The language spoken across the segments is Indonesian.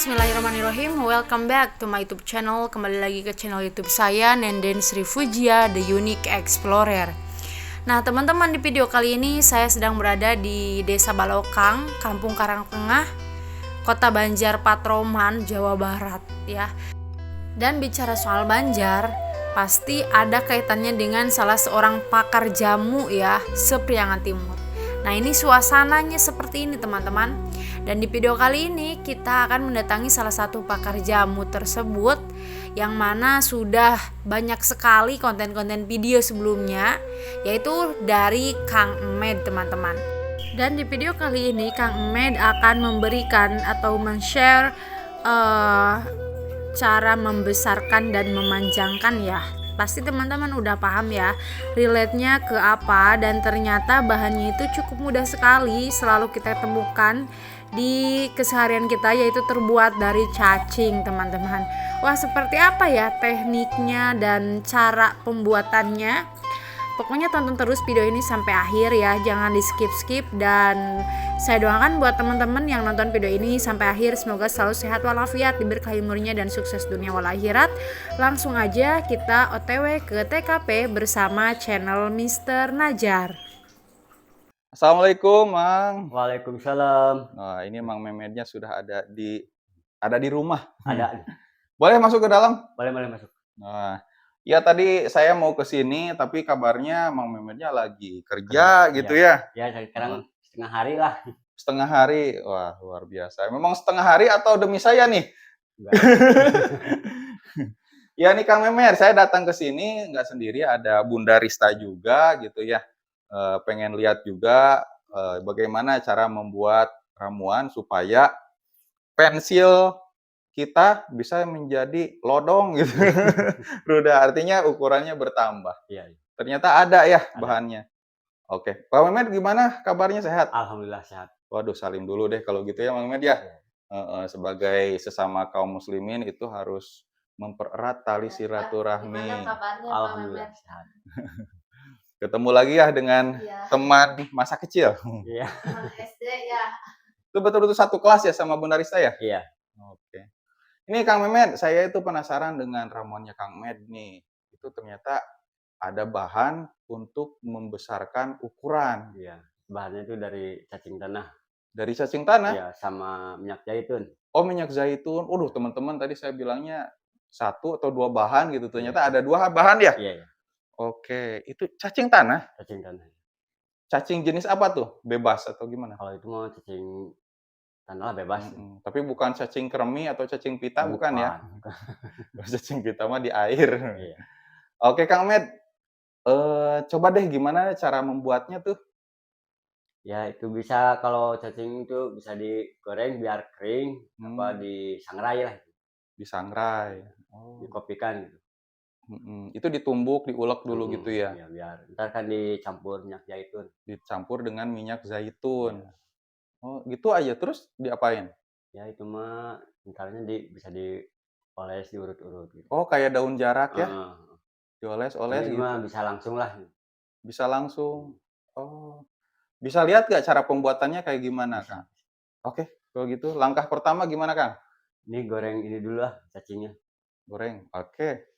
Bismillahirrahmanirrahim. Welcome back to my YouTube channel. Kembali lagi ke channel YouTube saya, Nenden Sri Fujia, The Unique Explorer. Nah, teman-teman, di video kali ini saya sedang berada di Desa Balokang, Kampung Karangtengah, Kota Banjar Patroman, Jawa Barat ya. Dan bicara soal Banjar, pasti ada kaitannya dengan salah seorang pakar jamu ya, sePriangan Timur. Nah, ini suasananya seperti ini, teman-teman. Dan di video kali ini kita akan mendatangi salah satu pakar jamu tersebut, yang mana sudah banyak sekali konten-konten video sebelumnya, yaitu dari Kang Emed, teman-teman. Dan di video kali ini Kang Emed akan memberikan atau men-share cara membesarkan dan memanjangkan ya. Pasti teman-teman udah paham ya relate-nya ke apa, dan ternyata bahannya itu cukup mudah sekali, selalu kita temukan di keseharian kita, yaitu terbuat dari cacing, teman-teman. Wah, seperti apa ya tekniknya dan cara pembuatannya? Pokoknya tonton terus video ini sampai akhir ya, jangan di skip-skip. Dan saya doakan buat teman-teman yang nonton video ini sampai akhir, semoga selalu sehat walafiat, diberkahi umurnya dan sukses dunia wal akhirat. Langsung aja kita OTW ke TKP bersama channel Mr. Najar. Assalamualaikum, Mang. Waalaikumsalam. Nah, ini Mang Memednya sudah ada di rumah. Ada. Boleh masuk ke dalam? Boleh masuk. Nah, ya tadi saya mau ke sini, tapi kabarnya Mang Memednya lagi kerja gitu ya? Ya, sekarang setengah hari lah. Setengah hari? Wah, luar biasa. Memang setengah hari atau demi saya nih? Ya nih Kang Memer, saya datang ke sini nggak sendiri, ada Bunda Rista juga gitu ya. Pengen lihat juga bagaimana cara membuat ramuan supaya pensil kita bisa menjadi lodong gitu. Ruda, artinya ukurannya bertambah. Iya. Ternyata ada ya bahannya. Oke, Pak Mehmet gimana kabarnya, sehat? Alhamdulillah sehat. Waduh, salim dulu deh kalau gitu ya, Bang Mehmet ya. Sebagai sesama kaum muslimin itu harus mempererat tali silaturahmi. Gimana kabarnya, Alhamdulillah sehat. Ketemu lagi ya dengan teman masa kecil. Iya. Teman SD ya. Itu betul-betul satu kelas ya sama Bunda Rista ya? Iya. Oke. Ini Kang Mehmet, saya itu penasaran dengan ramuannya Kang Mehmet nih. Itu ternyata ada bahan untuk membesarkan ukuran. Iya. Bahannya itu dari cacing tanah. Dari cacing tanah? Iya, sama minyak zaitun. Oh, minyak zaitun. Waduh, teman-teman, tadi saya bilangnya 1 atau 2 bahan gitu. Ternyata ada 2 bahan ya? Iya. Oke, itu cacing tanah? Cacing tanah. Cacing jenis apa tuh? Bebas atau gimana? Kalau itu mau cacing tanah bebas. Tapi bukan cacing kremi atau cacing pita, bukan ya? Cacing pita mah di air. Iya. Oke, Kang Med. Coba deh gimana cara membuatnya tuh? Ya, itu bisa, kalau cacing itu bisa digoreng biar kering, apa disangrai lah. Disangrai. Dikopikan gitu. Itu ditumbuk, diulek dulu gitu ya? Iya, biar ntar kan dicampur minyak zaitun. Dicampur dengan minyak zaitun. Ya. Oh, gitu aja. Terus diapain? Ya, itu mah ntarnya bisa dioles, diurut-urut gitu. Oh, kayak daun jarak ya? Dioles-oles gitu? Mah bisa langsung lah. Bisa langsung? Oh. Bisa lihat nggak cara pembuatannya kayak gimana, Kang? Oke, kalau gitu langkah pertama gimana, Kang? Ini goreng ini dulu lah cacingnya. Goreng, oke.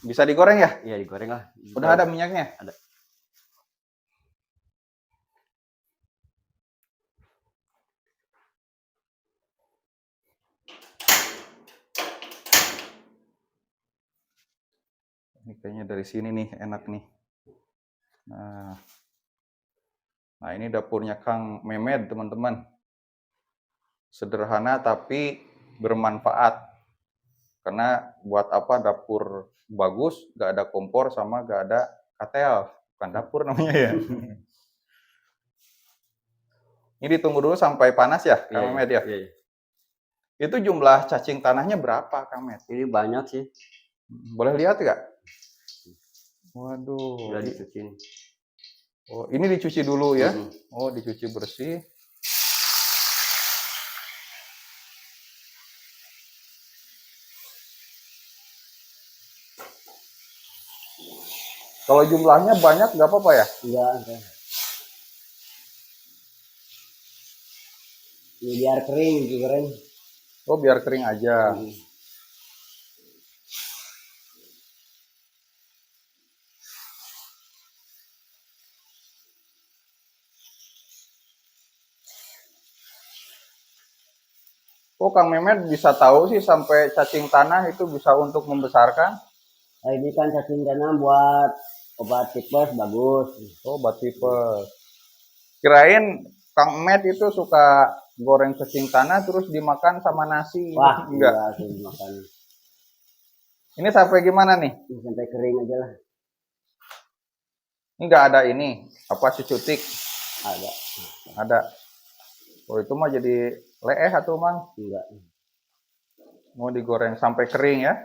Bisa digoreng ya? Iya, digoreng lah. Udah ada minyaknya? Ada. Ini kayaknya dari sini nih, enak nih. Nah, ini dapurnya Kang Memed, teman-teman. Sederhana tapi bermanfaat. Karena buat apa dapur bagus, nggak ada kompor sama nggak ada katel. Bukan dapur namanya ya. Ini ditunggu dulu sampai panas ya, Kang Memed ya? Iya. Itu jumlah cacing tanahnya berapa, Kang Memed? Ini banyak sih. Boleh lihat nggak? Waduh. Udah dicuci. Oh, ini dicuci dulu ya? Oh, dicuci bersih. Kalau jumlahnya banyak nggak apa-apa ya? Enggak. Ini biar kering, digoreng. Oh, biar kering aja. Oh, Kang Mehmet bisa tahu sih sampai cacing tanah itu bisa untuk membesarkan? Nah, ini kan cacing tanah buat obat tipes bagus. Oh, obat tipes. Kirain Kang Mehmet itu suka goreng cacing tanah terus dimakan sama nasi. Wah, Enggak. enggak sih makan. Ini sampai gimana nih? Ini sampai kering aja lah. Ini enggak ada ini, apa cutik? Ada. Ada. Oh, itu mah jadi leeh atau Mang? Enggak. Mau digoreng sampai kering ya?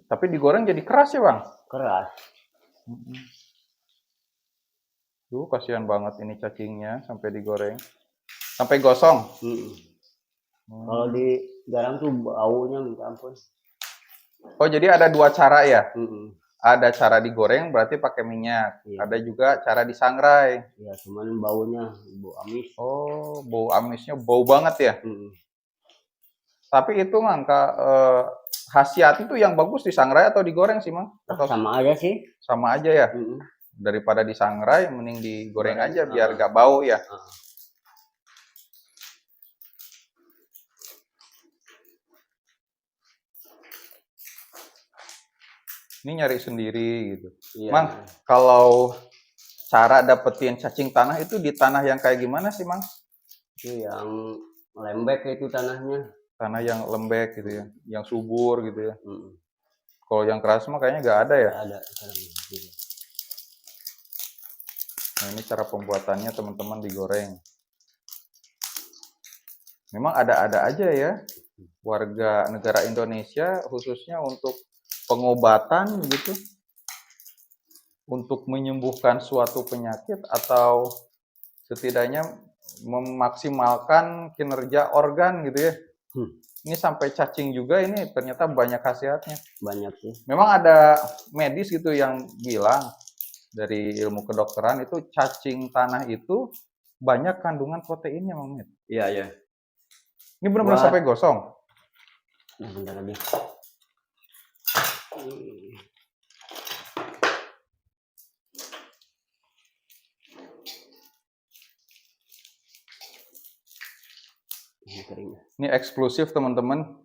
Tapi digoreng jadi keras ya, Bang? Keras. Duh, kasihan banget ini cacingnya sampai digoreng. Sampai gosong. Kalau digarang tuh baunya minta ampun. Oh, jadi ada dua cara ya? Ada cara digoreng berarti pakai minyak. Iya. Ada juga cara disangrai. Ya, cuman baunya bau amis. Oh, bau amisnya bau banget ya? Tapi itu Mang, khasiat itu yang bagus disangrai atau digoreng sih Mang? Atau Sama aja sih. sama aja ya? Daripada disangrai mending digoreng aja biar gak bau ya. Ini nyari sendiri gitu. Iya. Mang, kalau cara dapetin cacing tanah itu di tanah yang kayak gimana sih Mang? Itu yang lembek itu tanahnya. Tanah yang lembek gitu ya, yang subur gitu ya. Kalau yang keras mah kayaknya nggak ada ya. Nggak ada. Nah, ini cara pembuatannya teman-teman digoreng. Memang ada-ada aja ya warga negara Indonesia khususnya untuk pengobatan gitu, untuk menyembuhkan suatu penyakit atau setidaknya memaksimalkan kinerja organ gitu ya. Ini sampai cacing juga ini ternyata banyak khasiatnya. Banyak sih. Memang ada medis gitu yang bilang dari ilmu kedokteran itu cacing tanah itu banyak kandungan proteinnya, Mang Met. Iya, iya. Ini benar-benar sampai gosong. Nah, bentar lagi. Ini kering. Ini eksklusif teman-teman.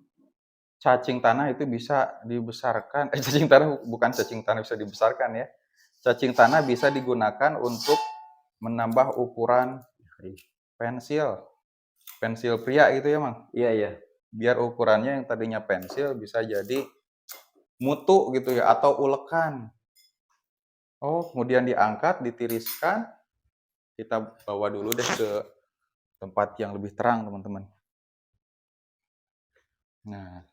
Cacing tanah itu bisa dibesarkan. Cacing tanah bukan cacing tanah bisa dibesarkan ya. Cacing tanah bisa digunakan untuk menambah ukuran pensil. Pensil pria gitu ya, Mang? Iya, iya. Biar ukurannya yang tadinya pensil bisa jadi mutu gitu ya, atau ulekan. Oh, kemudian diangkat, ditiriskan. Kita bawa dulu deh ke tempat yang lebih terang, teman-teman. Nah.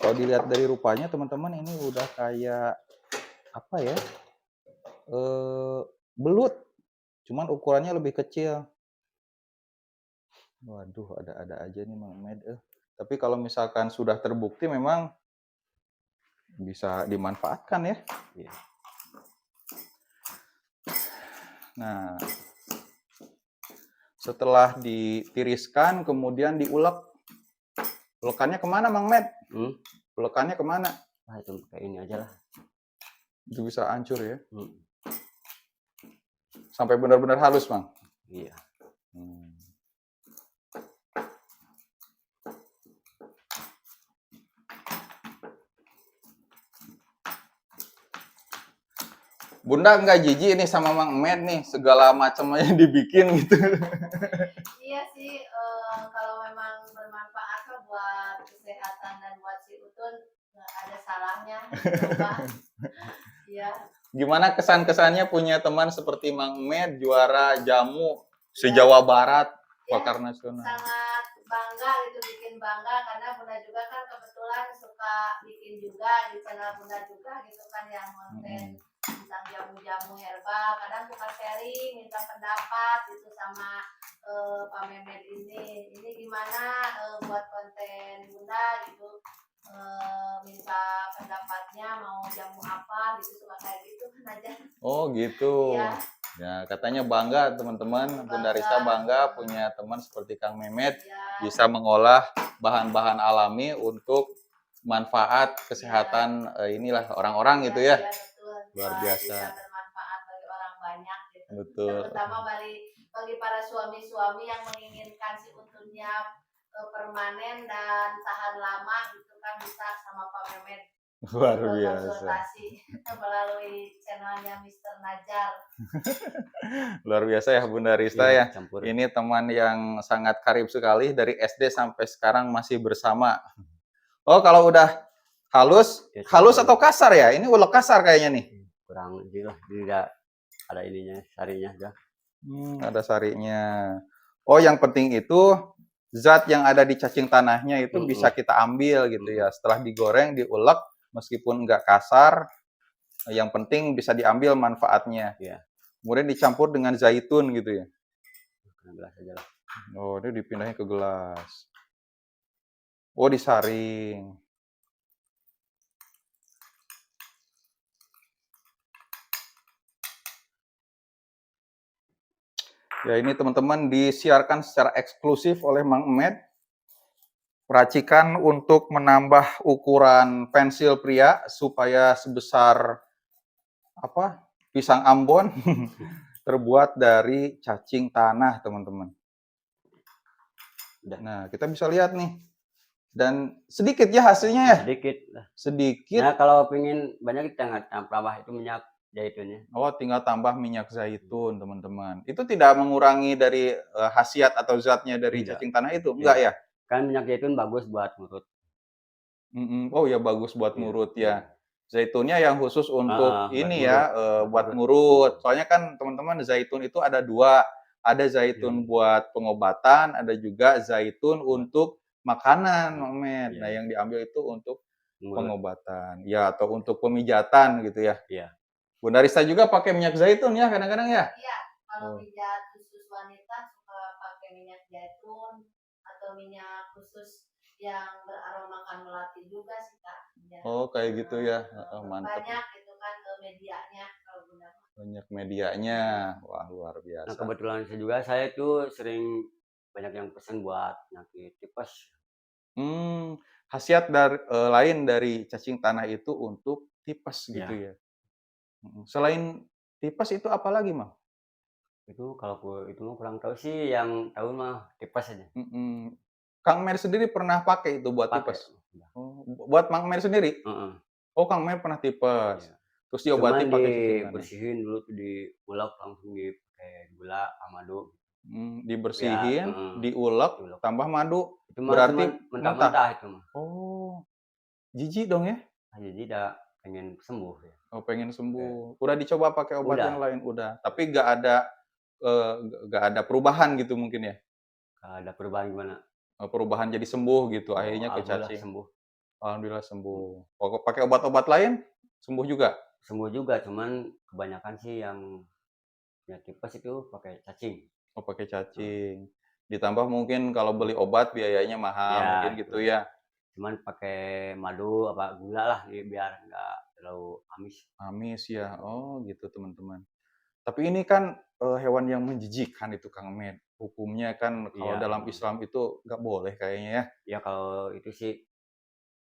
Kalau dilihat dari rupanya teman-teman ini udah kayak apa ya? Belut. Cuman ukurannya lebih kecil. Waduh, ada-ada aja nih Mang Med. Tapi kalau misalkan sudah terbukti memang bisa dimanfaatkan ya. Nah, setelah ditiriskan kemudian diulek. Ulekannya kemana Mang Med? Ulekannya kemana? Nah, itu kayak ini aja lah. Itu bisa hancur ya. Sampai benar-benar halus, Mang? Iya. Bunda nggak jijik nih sama Mang Med nih, segala macamnya dibikin gitu. Iya sih, kalau memang bermanfaat buat kesehatan dan buat si Utun, nggak ada salahnya. Iya. Gimana kesan-kesannya punya teman seperti Mang Med, juara jamu se-Jawa Barat, pakar nasional? Sangat bangga gitu, bikin bangga karena Bunda juga kan kebetulan suka bikin juga di channel Bunda juga gitu kan yang konten tentang jamu-jamu herbal. Kadang suka sharing, minta pendapat gitu sama Pak Mehmet ini gimana buat konten konten Bunda gitu, minta pendapatnya mau jamu apa gitu, suka kayak gitu kan aja. Oh gitu. Iya, Ya, katanya bangga teman-teman, Bunda Rista bangga punya teman seperti Kang Mehmet iya, bisa mengolah bahan-bahan alami untuk manfaat iya, kesehatan inilah orang-orang gitu iya, ya. betul. Luar Bisa biasa. bermanfaat bagi orang banyak gitu. Betul. Terutama bagi para suami-suami yang menginginkan si untungnya permanen dan tahan lama gitu kan, bisa sama Pak Mehmet Luar biasa. konsultasi melalui channelnya Mister Najar. Luar biasa ya Bunda Rista Iya, ya. campur. Ini teman yang sangat karib sekali dari SD sampai sekarang masih bersama. Oh, kalau udah halus, Ya, halus campur. atau kasar ya? Ini ulek kasar kayaknya nih. Kurang inilah, tidak ada ininya, sarinya dah. Ada sarinya. Oh, yang penting itu zat yang ada di cacing tanahnya itu bisa kita ambil gitu ya. Setelah digoreng, diulek, meskipun nggak kasar, yang penting bisa diambil manfaatnya. Iya. Kemudian dicampur dengan zaitun gitu ya. Kena gelas aja lah. Oh, ini dipindahin ke gelas. Oh, disaring. Ya, ini teman-teman disiarkan secara eksklusif oleh Mang Emet. Racikan untuk menambah ukuran pensil pria supaya sebesar apa? Pisang Ambon terbuat dari cacing tanah, teman-teman. Nah, kita bisa lihat nih. Dan sedikit ya hasilnya ya? Sedikit lah. Sedikit. Nah, kalau pengen banyak kita tambah itu minyak zaitunnya. Oh, tinggal tambah minyak zaitun, teman-teman. Itu tidak mengurangi dari khasiat atau zatnya dari Tidak. cacing tanah itu? Enggak ya? Kan minyak zaitun bagus buat mulut. Oh ya, bagus buat Iya, ngurut iya. ya. Zaitunnya yang khusus untuk Buat ini ngurut. ya, buat ngurut. Soalnya kan teman-teman zaitun itu ada dua. Ada zaitun Iya. buat pengobatan, ada juga zaitun untuk makanan, Iya. Mamet. Nah, Iya. yang diambil itu untuk Ngurut. pengobatan. Ya, atau untuk pemijatan gitu ya. Iya. Bunda Rista juga pakai minyak zaitun ya kadang-kadang ya? Iya, kalau Oh. pijat khusus wanita suka pakai minyak zaitun atau minyak khusus yang beromakan melati juga sih Kak. Ya. Oh, kayak gitu ya. Mantap. Banyak gitu kan medianya kalau Bunda. Banyak medianya. Wah, luar Nah, biasa. kebetulan saya tuh sering banyak yang pesen buat penyakit tipes. Khasiat lain dari cacing tanah itu untuk tipes Iya. gitu ya. Selain tipes itu apa lagi, Mang? Itu kalau itu mah kurang tahu sih, yang tahu mah tipes aja. Kang Mer sendiri pernah pakai itu buat Pakai. tipes? Oh, buat Mang Mer sendiri? Heeh. Oh, Kang Mer pernah tipes. Iya. Terus diobati Cuman pakai cacing tanah. dibersihin dulu tuh, diulek langsung dipakai gula sama madu. Dibersihin, diulek, Diulek. tambah madu. Itu mah Berarti cuman mentah-mentah itu mah. Oh, jijik dong ya? Jadi udah pengen sembuh ya. Oh, pengen sembuh. Udah dicoba pakai obat Udah. yang lain? Udah. Tapi nggak ada perubahan gitu mungkin ya? Nggak ada perubahan gimana? Perubahan jadi sembuh gitu, Oh, akhirnya ke alhamdulillah cacing. sembuh. Alhamdulillah sembuh. Pakai obat-obat lain, sembuh juga? Sembuh juga, cuman kebanyakan sih yang punya tipes itu pakai cacing. Oh, pakai cacing. Ditambah mungkin kalau beli obat biayanya mahal, Ya, mungkin gitu ya? Cuman pakai madu apa gula lah biar nggak terlalu amis. Amis ya? Oh, gitu teman-teman. Tapi ini kan hewan yang menjijikkan itu, Kang Med. Hukumnya kan kalau Iya. dalam Islam itu nggak boleh kayaknya ya? Ya kalau itu sih,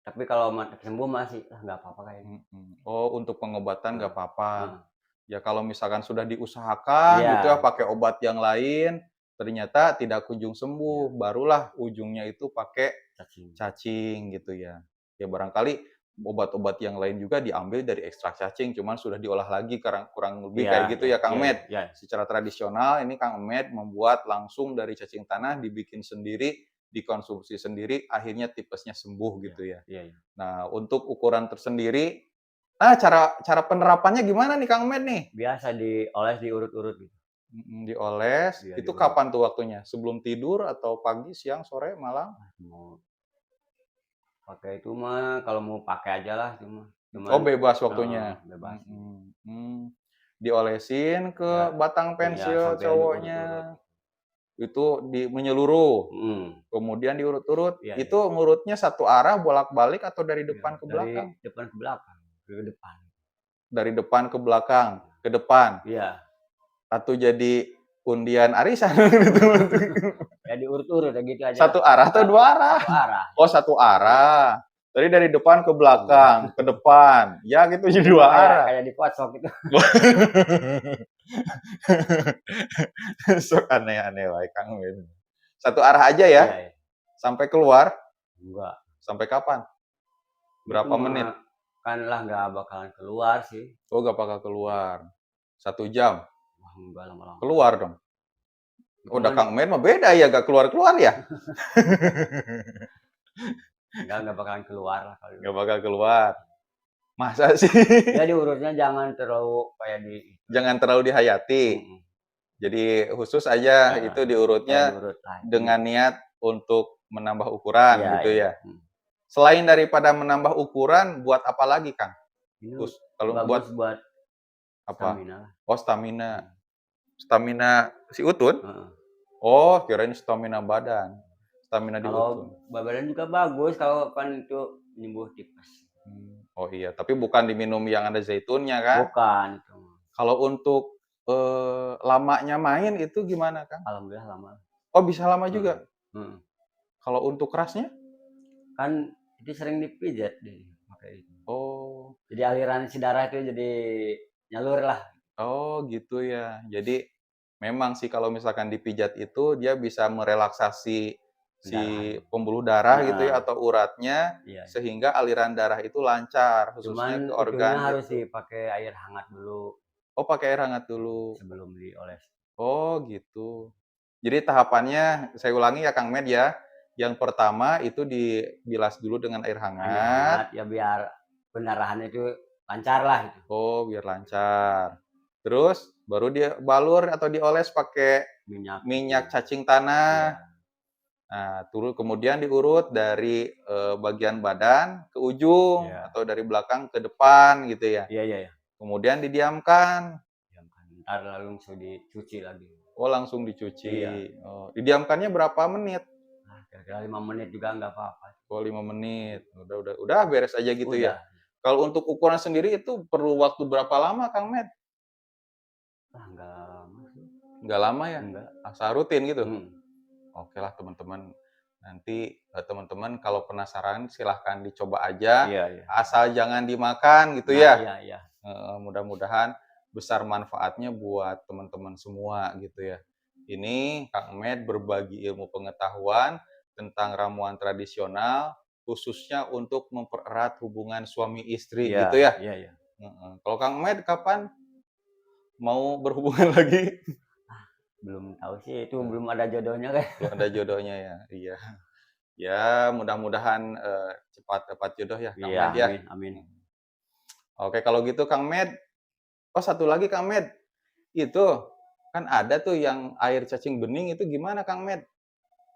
tapi kalau sembuh masih nggak apa-apa kayaknya. Oh, untuk pengobatan nggak apa-apa. Heeh. Ya kalau misalkan sudah diusahakan Iya. gitu ya pakai obat yang lain, ternyata tidak kunjung sembuh, barulah ujungnya itu pakai cacing gitu ya. Ya barangkali obat-obat yang lain juga diambil dari ekstrak cacing, cuman sudah diolah lagi kurang lebih Iya, kayak gitu ya Kang iya, Med. iya. Secara tradisional ini Kang Med membuat langsung dari cacing tanah, dibikin sendiri, dikonsumsi sendiri, akhirnya tipesnya sembuh gitu ya. Iya. Nah, untuk ukuran tersendiri, cara penerapannya gimana nih Kang Med nih? Biasa dioles, diurut-urut gitu. Dioles, Iya, itu diurut. kapan tuh waktunya? Sebelum tidur atau pagi, siang, sore, malam? Mau pakai itu mah kalau mau pakai aja lah cuma. Oh, bebas waktunya. Bebas. Diolesin ke Ya, batang ya pensil sampai cowoknya. diurut-urut. itu menyeluruh, kemudian diurut-urut. Iya, Itu ngurutnya satu arah bolak-balik atau dari iya. depan ke Dari belakang? depan ke belakang, ke depan. Dari depan ke belakang, ke depan. Iya. Atau jadi undian arisan gitu. Ya diurut-urut ya gitu aja Satu lah. arah atau dua arah? Satu arah. Oh, satu arah. Jadi dari depan ke belakang, ke depan. Ya gitu jadi dua arah. Kayak di kocok gitu. Sok aneh-aneh wae Kang Min. Satu arah aja ya? Iya, iya. Sampai keluar? Enggak. Sampai kapan? Berapa Itu mah menit? kan lah nggak bakalan keluar sih. Oh, gak bakal keluar. 1 jam? Wah, enggak lama-lama. Keluar dong. Itu Udah kan Kang Min mah beda ya, gak keluar-keluar ya? nggak bakalan keluar lah kalau Gak bakal keluar. Masa sih? ya diurutnya jangan terlalu kayak di Jangan terlalu dihayati. Jadi khusus aja Nah, itu diurutnya diurut lah. dengan niat untuk menambah ukuran Iya, gitu iya. ya. Selain daripada menambah ukuran, buat apa lagi Kang? Ini Kalau buat bagus buat apa? stamina lah. Oh, stamina. Stamina si Utun? Heeh. Oh, kirain stamina badan. Stamina di Utun. Kalau badan juga bagus kalau kan itu nyembuh tipes. Oh iya, tapi bukan diminum yang ada zaitunnya kan? Bukan itu. Kalau untuk lamanya main itu gimana Kang? Alhamdulillah lama. Oh, bisa lama juga. Heeh. Kalau untuk kerasnya? Kan itu sering dipijat deh pakai itu. Oh. Jadi aliran si darah itu jadi nyalur lah. Oh, gitu ya. Jadi memang sih kalau misalkan dipijat itu dia bisa merelaksasi si pembuluh darah gitu ya atau uratnya Iya. sehingga aliran darah itu lancar khususnya Cuman ke organ itunya harus itu. dipakai air hangat dulu Oh, pakai air hangat dulu. sebelum dioles. Oh, gitu. Jadi tahapannya saya ulangi ya Kang Med ya. Yang pertama itu dibilas dulu dengan air Air hangat. hangat ya biar pendarahan itu lancar lah itu. Oh, biar lancar. Terus baru dia balur atau dioles pakai minyak cacing tanah. Iya. Nah, kemudian diurut dari bagian badan ke ujung Iya. atau dari belakang ke depan gitu ya. Iya, iya, iya. Kemudian didiamkan. Diamkan. Ntar langsung dicuci lagi. Oh, langsung dicuci. Iya. Oh, didiamkannya berapa menit? Nah, kira-kira 5 menit juga nggak apa-apa. Oh, 5 menit. Udah beres aja gitu ya. Udah. Kalau untuk ukuran sendiri itu perlu waktu berapa lama, Kang Med? Ah, nggak lama sih. Nggak lama ya? Enggak. Asal rutin gitu? Oke lah teman-teman. Nanti teman-teman kalau penasaran silahkan dicoba aja. Iya, iya. Asal jangan dimakan gitu Nah, ya. iya, iya. Mudah-mudahan besar manfaatnya buat teman-teman semua gitu ya. Ini Kang Med berbagi ilmu pengetahuan tentang ramuan tradisional khususnya untuk mempererat hubungan suami istri gitu ya. Iya, iya. Kalau Kang Med kapan mau berhubungan lagi? Belum tahu sih, itu belum ada jodohnya kan. Belum ada jodohnya ya. Iya. Ya, mudah-mudahan cepat dapat jodoh ya Kang Med ya. Amin, amin. Oke, kalau gitu Kang Med. Oh, satu lagi Kang Med. Itu kan ada tuh yang air cacing bening itu gimana Kang Med?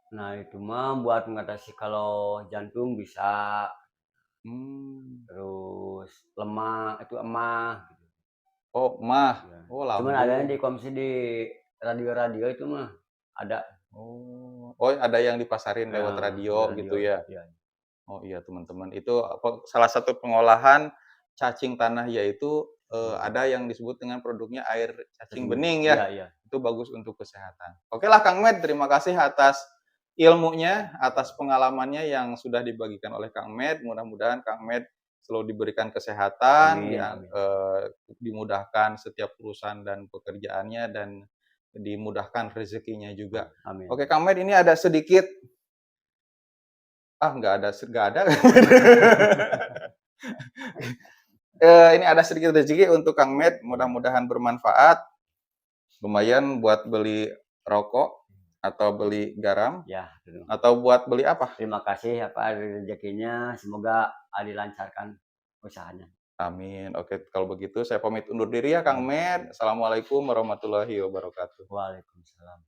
Nah, itu mah buat mengatasi kalau jantung bisa. Terus lemah, itu emah. Oh, emah. Ya. Oh, lambung. Cuman adanya di konsumsi di radio-radio itu mah ada. Oh, ada yang dipasarin lewat radio gitu ya. Iya. Oh iya teman-teman, itu salah satu pengolahan cacing tanah yaitu ada yang disebut dengan produknya air cacing bening ya. Iya. Itu bagus untuk kesehatan. Oke lah Kang Med, terima kasih atas ilmunya, atas pengalamannya yang sudah dibagikan oleh Kang Med. Mudah-mudahan Kang Med selalu diberikan kesehatan, Amin. dimudahkan setiap urusan dan pekerjaannya dan dimudahkan rezekinya juga. Amin. Oke Kang Med, ini ada sedikit nggak ada. Ini ada sedikit rezeki untuk Kang Med, mudah-mudahan bermanfaat. Lumayan buat beli rokok atau beli garam. Ya. Atau buat beli apa? Terima kasih rezekinya, semoga dilancarkan usahanya. Amin. Oke, kalau begitu saya pamit undur diri ya Kang Med. Assalamualaikum warahmatullahi wabarakatuh. Waalaikumsalam.